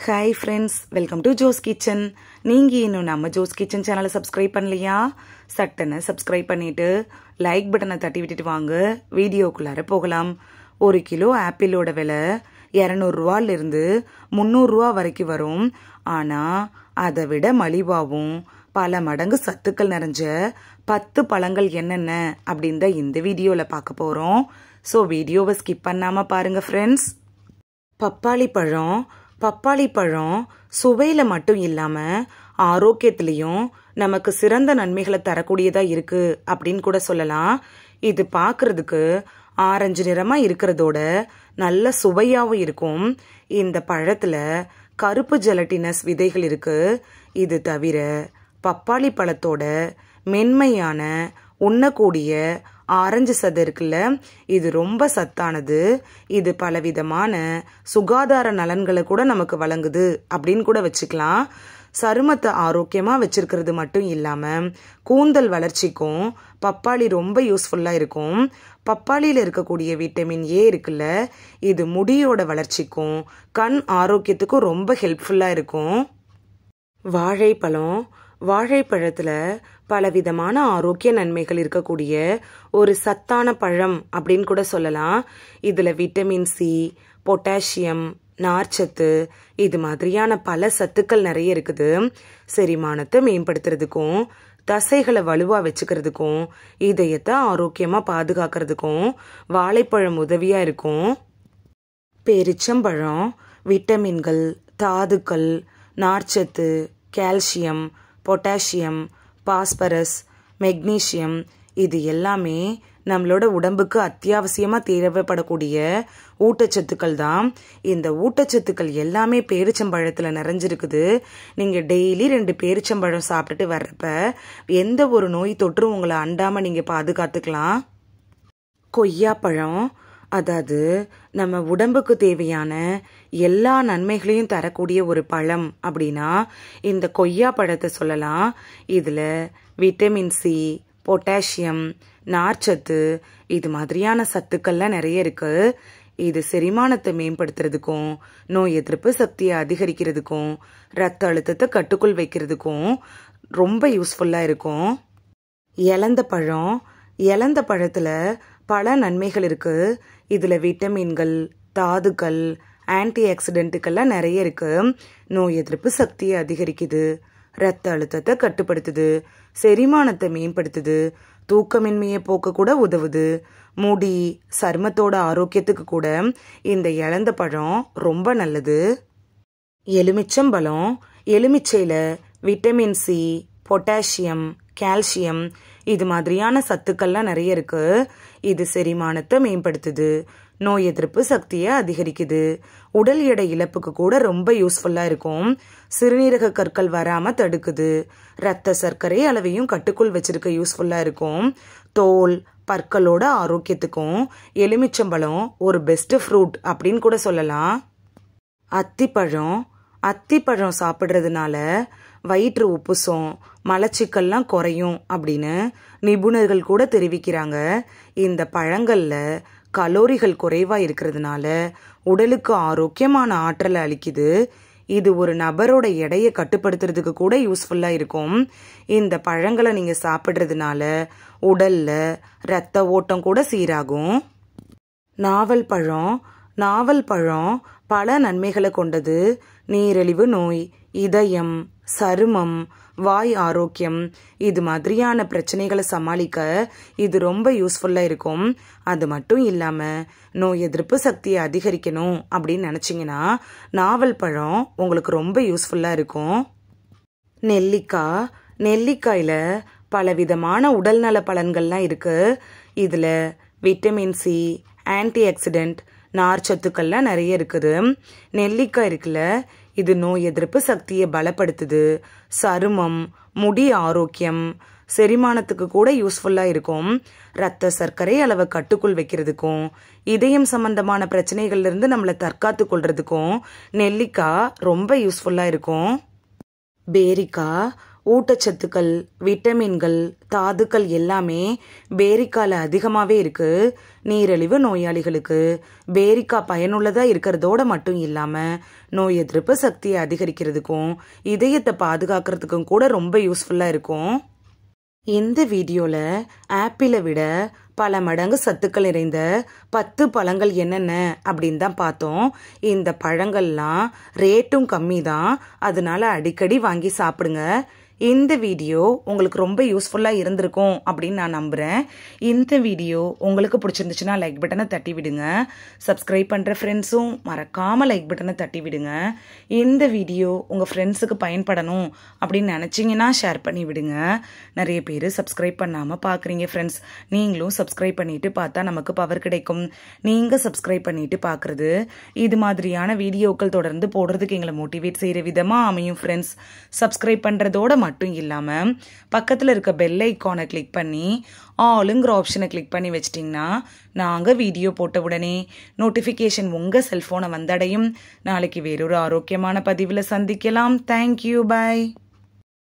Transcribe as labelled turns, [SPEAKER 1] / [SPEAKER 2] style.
[SPEAKER 1] Hi friends, welcome to Jo's kitchen. நீங்கள் இன்னும் நம்ம ஜோஸ் கிச்சன் சேனலை சப்ஸ்கிரைப் பண்ணலையா? சட்டனை சப்ஸ்கிரைப் பண்ணிவிட்டு லைக் பட்டனை தட்டி விட்டுட்டு வாங்க, வீடியோக்குள்ளார போகலாம். 1 கிலோ ஆப்பிளோட விலை 200 ரூபாயிலிருந்து 300 ரூபா வரைக்கும் வரும். ஆனால் அதை விட மலிவாகவும் பல மடங்கு சத்துக்கள் நிறைஞ்ச 10 பழங்கள் என்னென்ன அப்படின்னு தான் இந்த வீடியோவில் பார்க்க போகிறோம். ஸோ வீடியோவை ஸ்கிப் பண்ணாமல் பாருங்கள் ஃப்ரெண்ட்ஸ். பப்பாளி பழம் சுவையில் மட்டும் இல்லாமல் ஆரோக்கியத்திலையும் நமக்கு சிறந்த நன்மைகளை தரக்கூடியதாக இருக்குது அப்படின்னு கூட சொல்லலாம். இது பார்க்குறதுக்கு ஆரஞ்சு நிறமாக இருக்கிறதோட நல்ல சுவையாகவும் இருக்கும். இந்த பழத்தில் கருப்பு ஜெலட்டினஸ் விதைகள் இருக்குது. இது தவிர பப்பாளி பழத்தோட மென்மையான உண்ணக்கூடிய ஆரஞ்சு சதை இருக்குல்ல, இது ரொம்ப சத்தானது. இது பலவிதமான சுகாதார நலன்களை கூட நமக்கு வழங்குது அப்படின்னு கூட வச்சுக்கலாம். சருமத்தை ஆரோக்கியமாக வச்சிருக்கிறது மட்டும் இல்லாமல் கூந்தல் வளர்ச்சிக்கும் பப்பாளி ரொம்ப யூஸ்ஃபுல்லாக இருக்கும். பப்பாளியில் இருக்கக்கூடிய விட்டமின் ஏ இருக்குல்ல, இது முடியோட வளர்ச்சிக்கும் கண் ஆரோக்கியத்துக்கும் ரொம்ப ஹெல்ப்ஃபுல்லாக இருக்கும். வாழைப்பழத்தில் பலவிதமான ஆரோக்கிய நன்மைகள் இருக்கக்கூடிய ஒரு சத்தான பழம் அப்படின்னு கூட சொல்லலாம். இதில் விட்டமின் சி, பொட்டாசியம், நார்ச்சத்து இது மாதிரியான பல சத்துக்கள் நிறைய இருக்குது. செரிமானத்தை மேம்படுத்துறதுக்கும் தசைகளை வலுவாக வச்சுக்கிறதுக்கும் இதயத்தை ஆரோக்கியமாக பாதுகாக்கிறதுக்கும் வாழைப்பழம் உதவியாக இருக்கும். பேரிச்சம்பழம் விட்டமின்கள், தாதுக்கள், நார்ச்சத்து, கால்சியம், பொட்டாசியம், பாஸ்பரஸ், மெக்னீசியம் இது எல்லாமே நம்மளோட உடம்புக்கு அத்தியாவசியமாக தேவைப்படக்கூடிய ஊட்டச்சத்துக்கள் தான். இந்த ஊட்டச்சத்துக்கள் எல்லாமே பேரிச்சம்பழத்தில் நிறைஞ்சிருக்குது. நீங்கள் டெய்லி 2 பேரிச்சம்பழம் சாப்பிட்டுட்டு வர்றப்ப எந்த ஒரு நோய் தொற்றும் உங்களை அண்டாமல் நீங்கள் பாதுகாத்துக்கலாம். கொய்யாப்பழம், அதாவது நம்ம உடம்புக்கு தேவையான எல்லா நன்மைகளையும் தரக்கூடிய ஒரு பழம் அப்படின்னா இந்த கொய்யா பழத்தை சொல்லலாம். இதில் விட்டமின் சி, பொட்டாசியம், நார்ச்சத்து இது மாதிரியான சத்துக்கள்லாம் நிறைய இருக்கு. இது செரிமானத்தை மேம்படுத்துறதுக்கும் நோய் எதிர்ப்பு சக்தியை அதிகரிக்கிறதுக்கும் ரத்த அழுத்தத்தை கட்டுக்குள் வைக்கிறதுக்கும் ரொம்ப யூஸ்ஃபுல்லாக இருக்கும். இலந்த பழத்தில் பல நன்மைகள் இருக்கு. இதில் விட்டமின்கள், தாதுக்கள், ஆன்டி ஆக்சிடென்ட்டுக்கெல்லாம் நிறைய இருக்கு. நோய் எதிர்ப்பு சக்தியை அதிகரிக்குது, ரத்த அழுத்தத்தை கட்டுப்படுத்துது, செரிமானத்தை மேம்படுத்துது, தூக்கமின்மையை போக்க கூட உதவுது. முடி, சருமத்தோட ஆரோக்கியத்துக்கு கூட இந்த இலந்த பழம் ரொம்ப நல்லது. எலுமிச்சையில் விட்டமின் சி, பொட்டாசியம், கால்சியம் இது மாதிரியான சத்துக்கள்லாம் நிறைய இருக்கு. இது செரிமானத்தை மேம்படுத்துது, நோய் எதிர்ப்பு சக்தியை அதிகரிக்குது, உடல் எடை இழப்புக்கு கூட ரொம்ப யூஸ்ஃபுல்லாக இருக்கும். சிறுநீரக கற்கள் வராமல் தடுக்குது, ரத்த சர்க்கரை அளவையும் கட்டுக்குள் வச்சிருக்க யூஸ்ஃபுல்லாக இருக்கும். தோல், பற்களோட ஆரோக்கியத்துக்கும் எலுமிச்சம்பழம் ஒரு பெஸ்ட் ஃப்ரூட் அப்படின்னு கூட சொல்லலாம். அத்திப்பழம் சாப்பிட்றதுனால வயிற்று உப்புசம், மலச்சிக்கல்லாம் குறையும் அப்படின்னு நிபுணர்கள் கூட தெரிவிக்கிறாங்க. இந்த பழங்களில் கலோரிகள் குறைவாக இருக்கிறதுனால உடலுக்கு ஆரோக்கியமான ஆற்றலை அளிக்குது. இது ஒரு நபரோட எடையை கட்டுப்படுத்துறதுக்கு கூட யூஸ்ஃபுல்லாக இருக்கும். இந்த பழங்களை நீங்கள் சாப்பிட்றதுனால உடலில் இரத்த ஓட்டம் கூட சீராகும். நாவல் பழம் பல நன்மைகளை கொண்டது. நீரிழிவு நோய், இதயம், சருமம், வாய் ஆரோக்கியம் இது மாதிரியான பிரச்சனைகளை சமாளிக்க இது ரொம்ப யூஸ்ஃபுல்லாக இருக்கும். அது மட்டும் இல்லாமல் நோய் எதிர்ப்பு சக்தியை அதிகரிக்கணும் அப்படின்னு நினச்சிங்கன்னா நாவல் பழம் உங்களுக்கு ரொம்ப யூஸ்ஃபுல்லாக இருக்கும். நெல்லிக்காயில் பலவிதமான உடல்நல பலன்கள்லாம் இருக்குது. இதில் விட்டமின் சி, ஆன்டி ஆக்சிடென்ட், நார்ச்சத்துக்கள்லாம் நிறைய இருக்குது. நெல்லிக்காய் இருக்குல்ல, இது நோய் எதிர்ப்பு சக்தியை பலப்படுத்துது, சருமம், முடி ஆரோக்கியம், செரிமானத்துக்கு கூட யூஸ்ஃபுல்லாக இருக்கும். ரத்த சர்க்கரை அளவை கட்டுக்குள் வைக்கிறதுக்கும் இதயம் சம்பந்தமான பிரச்சனைகள்லேருந்து நம்மளை தற்காத்து கொள்றதுக்கும் நெல்லிக்காய் ரொம்ப யூஸ்ஃபுல்லாக இருக்கும். பேரிக்காய் ஊட்டச்சத்துக்கள், விட்டமின்கள், தாதுக்கள் எல்லாமே பேரிக்கால அதிகமாகவே இருக்கு. நீரிழிவு நோயாளிகளுக்கு பேரிக்காய் பயனுள்ளதா இருக்கிறதோட மட்டும் இல்லாம நோய் எதிர்ப்பு சக்தியை அதிகரிக்கிறதுக்கும் இதயத்தை பாதுகாக்கிறதுக்கும் கூட ரொம்ப யூஸ்ஃபுல்லா இருக்கும். இந்த வீடியோல ஆப்பிளை விட பல மடங்கு சத்துக்கள் நிறைந்த 10 பழங்கள் என்னென்ன அப்படின்னு தான் பார்த்தோம். இந்த பழங்கள்லாம் ரேட்டும் கம்மி தான், அதனால அடிக்கடி வாங்கி சாப்பிடுங்க. இந்த வீடியோ உங்களுக்கு ரொம்ப யூஸ்ஃபுல்லாக இருந்திருக்கும் அப்படின்னு நான் நம்புகிறேன். இந்த வீடியோ உங்களுக்கு பிடிச்சிருந்துச்சுன்னா லைக் பட்டனை தட்டி விடுங்க. சப்ஸ்கிரைப் பண்ணுற ஃப்ரெண்ட்ஸும் மறக்காமல் லைக் பட்டனை தட்டி விடுங்க. இந்த வீடியோ உங்கள் ஃப்ரெண்ட்ஸுக்கு பயன்படணும் அப்படின்னு நினச்சிங்கன்னா ஷேர் பண்ணி விடுங்க. நிறைய பேர் சப்ஸ்கிரைப் பண்ணாமல் பார்க்குறீங்க ஃப்ரெண்ட்ஸ். நீங்களும் சப்ஸ்கிரைப் பண்ணிட்டு பார்த்தா நமக்கு பவர் கிடைக்கும். நீங்கள் சப்ஸ்கிரைப் பண்ணிட்டு பார்க்குறது இது மாதிரியான வீடியோக்கள் தொடர்ந்து போடுறதுக்கு எங்களை மோட்டிவேட் செய்கிற விதமாக அமையும் ஃப்ரெண்ட்ஸ். சப்ஸ்கிரைப் பண்ணுறதோட மட்டும் இல்லாமல் பக்கத்தில் இருக்க பெல் ஐக்கானை கிளிக் பண்ணி ஆளுங்கிற ஆப்ஷனை கிளிக் பண்ணி வச்சிட்டிங்கன்னா நாங்கள் வீடியோ போட்ட உடனே நோட்டிஃபிகேஷன் உங்கள் செல்ஃபோனை வந்தடையும். நாளைக்கு வேறொரு ஆரோக்கியமான பதிவில் சந்திக்கலாம். தேங்க்யூ, பாய்.